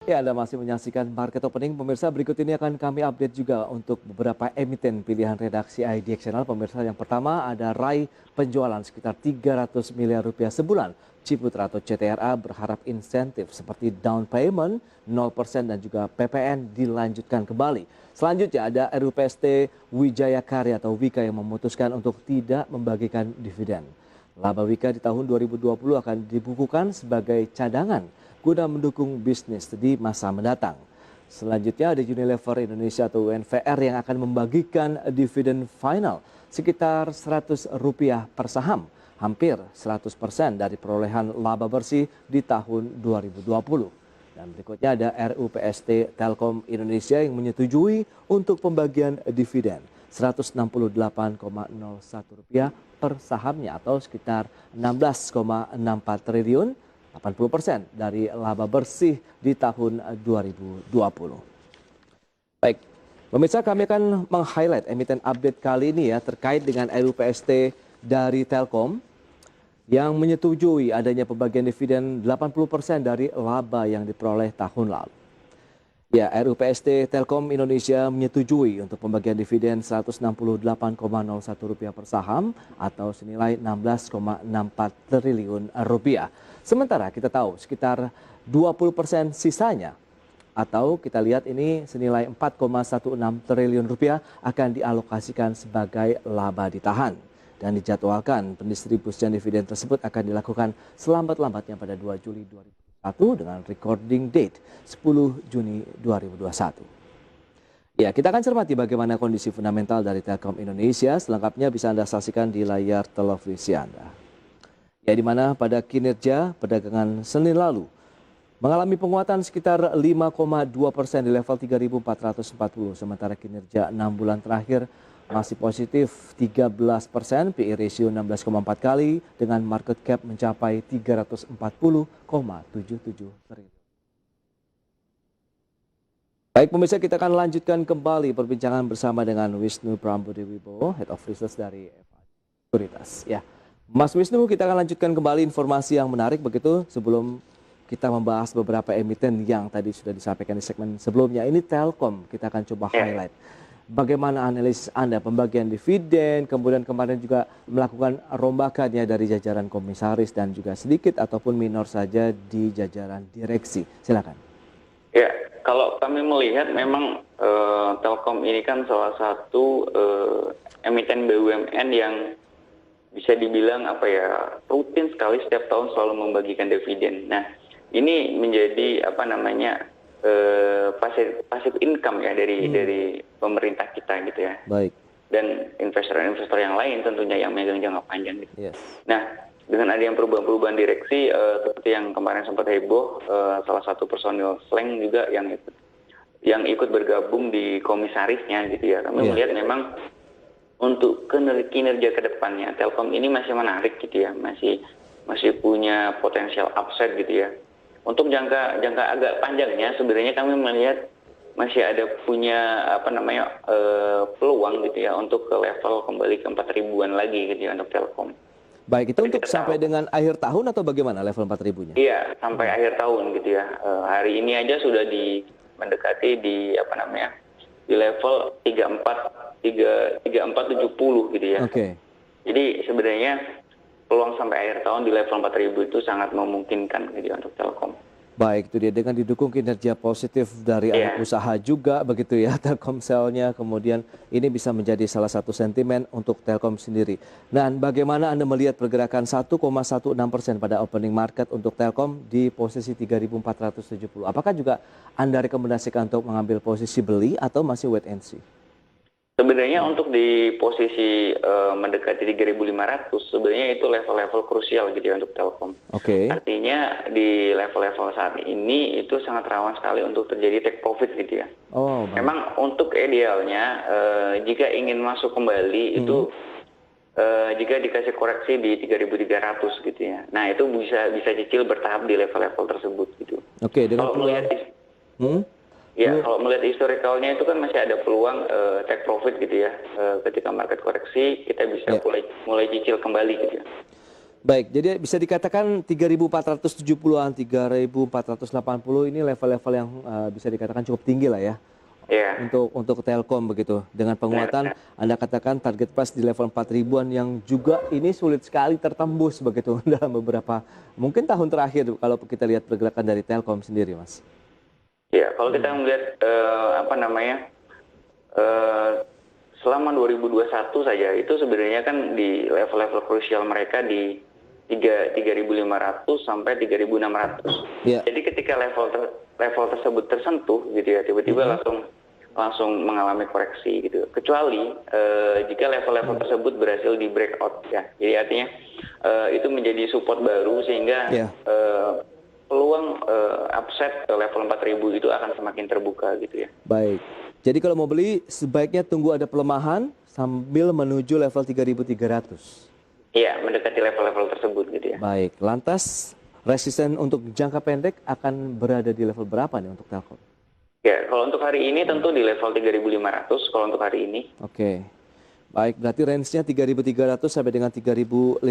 Ya, Anda masih menyaksikan Market Opening. Pemirsa, berikut ini akan kami update juga untuk beberapa emiten pilihan redaksi IDX Channel. Pemirsa, yang pertama ada Rai penjualan sekitar 300 miliar rupiah sebulan. Ciputra atau CTRA berharap insentif seperti down payment 0% dan juga PPN dilanjutkan kembali. Selanjutnya ada RUPST Wijaya Karya atau Wika yang memutuskan untuk tidak membagikan dividen. Laba Wika di tahun 2020 akan dibukukan sebagai cadangan guna mendukung bisnis di masa mendatang. Selanjutnya ada Unilever Indonesia atau UNVR yang akan membagikan dividen final sekitar Rp100 per saham, hampir 100% dari perolehan laba bersih di tahun 2020. Dan berikutnya ada RUPST Telkom Indonesia yang menyetujui untuk pembagian dividen Rp168,01 per sahamnya atau sekitar 16,64 triliun, 80% dari laba bersih di tahun 2020. Baik, pemirsa, kami akan meng-highlight emiten update kali ini ya terkait dengan RUPST dari Telkom yang menyetujui adanya pembagian dividen 80% dari laba yang diperoleh tahun lalu. Ya, RUPST Telkom Indonesia menyetujui untuk pembagian dividen Rp168,01 per saham atau senilai 16,64 triliun rupiah. Sementara kita tahu sekitar 20% sisanya atau kita lihat ini senilai 4,16 triliun rupiah akan dialokasikan sebagai laba ditahan. Dan dijadwalkan pendistribusian dividen tersebut akan dilakukan selambat-lambatnya pada 2 Juli 2021 dengan recording date 10 Juni 2021. Ya, kita akan cermati bagaimana kondisi fundamental dari Telkom Indonesia. Selengkapnya bisa Anda saksikan di layar televisi Anda. Ya, di mana pada kinerja perdagangan Senin lalu mengalami penguatan sekitar 5,2% di level 3.440. Sementara kinerja 6 bulan terakhir masih positif 13%, PE ratio 16,4 kali dengan market cap mencapai 340,77 triliun. Baik pemirsa, kita akan lanjutkan kembali perbincangan bersama dengan Wisnu Prambudwibowo, Head of Research dari FA Sekuritas. Ya, Mas Wisnu, kita akan lanjutkan kembali informasi yang menarik begitu sebelum kita membahas beberapa emiten yang tadi sudah disampaikan di segmen sebelumnya. Ini Telkom, kita akan coba highlight. Bagaimana analisis Anda pembagian dividen, kemudian kemarin juga melakukan rombakan ya dari jajaran komisaris dan juga sedikit ataupun minor saja di jajaran direksi. Silakan. Ya, kalau kami melihat memang Telkom ini kan salah satu emiten BUMN yang bisa dibilang rutin sekali setiap tahun selalu membagikan dividen. Nah, ini menjadi passive income ya dari pemerintah kita gitu ya. Baik. Dan investor-investor yang lain tentunya yang megang jangka panjang gitu. Yes. Nah, dengan ada yang perubahan-perubahan direksi seperti yang kemarin sempat heboh, salah satu personil Slang juga yang ikut bergabung di komisarisnya gitu ya. Kami melihat memang untuk kinerja ke depannya Telkom ini masih menarik gitu ya, masih punya potensial upside gitu ya. Untuk jangka agak panjangnya sebenarnya kami melihat masih ada punya peluang gitu ya untuk ke level kembali ke 4.000-an lagi gitu ya untuk Telkom. Baik, itu untuk sampai dengan akhir tahun atau bagaimana level 4.000-nya? Iya, sampai akhir tahun gitu ya. Hari ini aja sudah mendekati di level 3470 gitu ya. Oke. Jadi sebenarnya peluang sampai akhir tahun di level 4.000 itu sangat memungkinkan gitu untuk Telkom. Baik, itu dia dengan didukung kinerja positif dari anak usaha juga begitu ya Telkomselnya, kemudian ini bisa menjadi salah satu sentimen untuk Telkom sendiri. Dan bagaimana Anda melihat pergerakan 1,16% pada opening market untuk Telkom di posisi 3.470? Apakah juga Anda rekomendasikan untuk mengambil posisi beli atau masih wait and see? Sebenarnya untuk di posisi mendekati 3.500 sebenarnya itu level-level krusial gitu ya untuk Telkom. Oke. Artinya di level-level saat ini itu sangat rawan sekali untuk terjadi take profit gitu ya. Oh, baik. Memang untuk idealnya jika ingin masuk kembali itu jika dikasih koreksi di 3.300 gitu ya. Nah, itu bisa cicil bertahap di level-level tersebut gitu. Oke, dengan kalau melihat kalau melihat historicalnya itu kan masih ada peluang take profit gitu ya. Ketika market koreksi kita bisa mulai cicil kembali gitu ya. Baik, jadi bisa dikatakan 3.470-an, 3.480 ini level-level yang bisa dikatakan cukup tinggi lah ya Ya, untuk Telkom begitu. Dengan penguatan benar. Anda katakan target price di level 4.000-an yang juga ini sulit sekali tertembus begitu dalam beberapa mungkin tahun terakhir kalau kita lihat pergerakan dari Telkom sendiri, Mas. Ya, kalau kita melihat apa namanya selama 2021 saja itu sebenarnya kan di level-level krusial mereka di 3.500 sampai 3.600. Ya. Jadi ketika level tersebut tersentuh gitu ya, tiba-tiba langsung mengalami koreksi gitu. Kecuali jika level-level tersebut berhasil di breakout ya. Jadi artinya itu menjadi support baru sehingga Ya. peluang upside ke level 4.000 itu akan semakin terbuka gitu ya. Baik. Jadi kalau mau beli sebaiknya tunggu ada pelemahan sambil menuju level 3.300. Iya, mendekati level-level tersebut gitu ya. Baik, lantas resisten untuk jangka pendek akan berada di level berapa nih untuk Telkom? Ya, kalau untuk hari ini tentu di level 3.500 kalau untuk hari ini. Oke. Baik, berarti range-nya 3.300 sampai dengan 3.500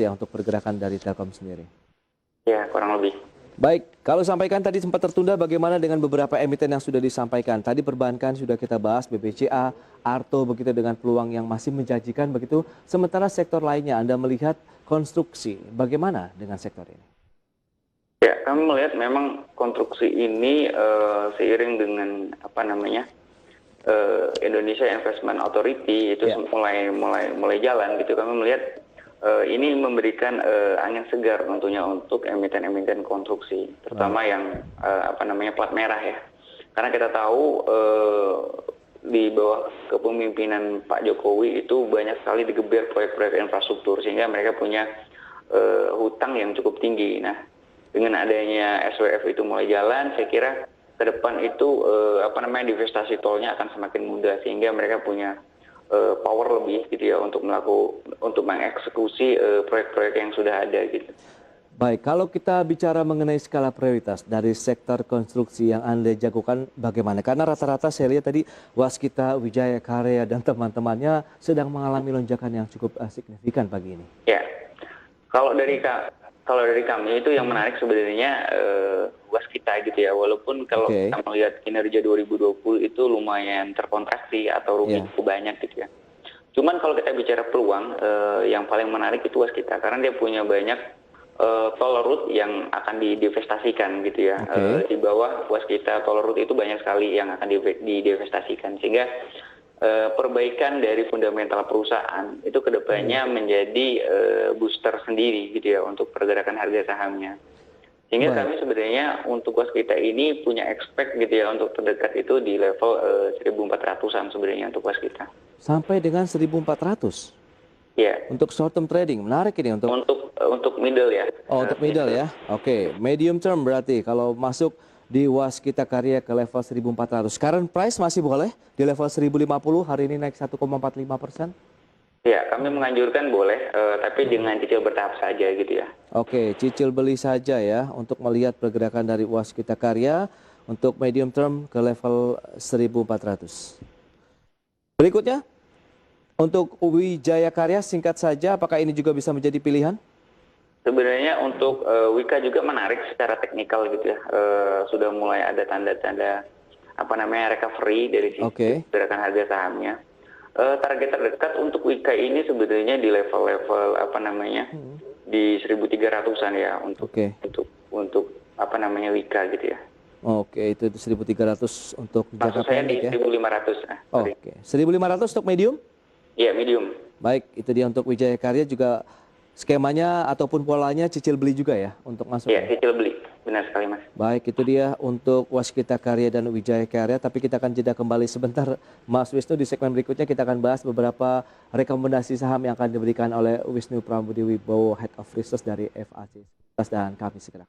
ya untuk pergerakan dari Telkom sendiri. Ya, kurang lebih. Baik, kalau sampaikan tadi sempat tertunda bagaimana dengan beberapa emiten yang sudah disampaikan. Tadi perbankan sudah kita bahas, BBCA, Arto begitu dengan peluang yang masih menjanjikan begitu. Sementara sektor lainnya Anda melihat konstruksi, bagaimana dengan sektor ini? Ya, kami melihat memang konstruksi ini seiring dengan apa namanya Indonesia Investment Authority itu mulai jalan gitu. Kami melihat ini memberikan angin segar tentunya untuk emiten-emiten konstruksi, terutama yang apa namanya plat merah ya. Karena kita tahu di bawah kepemimpinan Pak Jokowi itu banyak sekali digeber proyek-proyek infrastruktur sehingga mereka punya hutang yang cukup tinggi. Nah, dengan adanya SWF itu mulai jalan, saya kira ke depan itu apa namanya divestasi tolnya akan semakin mudah sehingga mereka punya power lebih gitu ya untuk mengeksekusi proyek-proyek yang sudah ada gitu. Baik, kalau kita bicara mengenai skala prioritas dari sektor konstruksi yang Anda jagokan bagaimana? Karena rata-rata saya lihat tadi Waskita, Wijaya Karya dan teman-temannya sedang mengalami lonjakan yang cukup signifikan pagi ini. Ya, kalau dari kami itu yang menarik sebenarnya Waskita gitu ya. Walaupun kalau kita melihat kinerja 2020 itu lumayan terkontraksi atau rugi cukup banyak gitu ya. Cuman kalau kita bicara peluang yang paling menarik itu Waskita karena dia punya banyak tol route yang akan didivestasikan gitu ya. Di bawah Waskita tol route itu banyak sekali yang akan didivestasikan sehingga perbaikan dari fundamental perusahaan itu kedepannya menjadi booster sendiri gitu ya untuk pergerakan harga sahamnya. Sehingga kami sebenarnya untuk Waskita ini punya expect gitu ya untuk terdekat itu di level 1.400-an sebenarnya untuk Waskita. Sampai dengan 1.400? Ya. Untuk short term trading, menarik ini untuk middle ya. Oh, untuk middle ya. Oke, medium term berarti kalau masuk di Waskita Karya ke level 1.400. Current price masih boleh di level 1.050, hari ini naik 1,45%. Ya, kami menganjurkan boleh, tapi dengan cicil bertahap saja gitu ya. Oke, cicil beli saja ya untuk melihat pergerakan dari Waskita Karya untuk medium term ke level 1.400. Berikutnya, untuk Wijaya Karya singkat saja, apakah ini juga bisa menjadi pilihan? Sebenarnya untuk Wika juga menarik secara teknikal gitu ya. Sudah mulai ada tanda-tanda apa namanya recovery dari sisi gerakan harga sahamnya. Target terdekat untuk Wika ini sebenarnya di level-level apa namanya di 1.300-an ya untuk apa namanya Wika gitu ya. Oke, itu 1.300 untuk jangka pendek ya. Maksud saya di 1.500. Oke, 1.500 untuk medium? Iya, medium. Baik, itu dia untuk Wijaya Karya juga skemanya ataupun polanya cicil beli juga ya untuk masuk. Iya, cicil beli. Benar sekali, Mas. Baik, itu dia untuk Waskita Karya dan Wijaya Karya. Tapi kita akan jeda kembali sebentar, Mas Wisnu. Di segmen berikutnya kita akan bahas beberapa rekomendasi saham yang akan diberikan oleh Wisnu Pramudiwibowo, Head of Research dari FAC. Dan kami segera.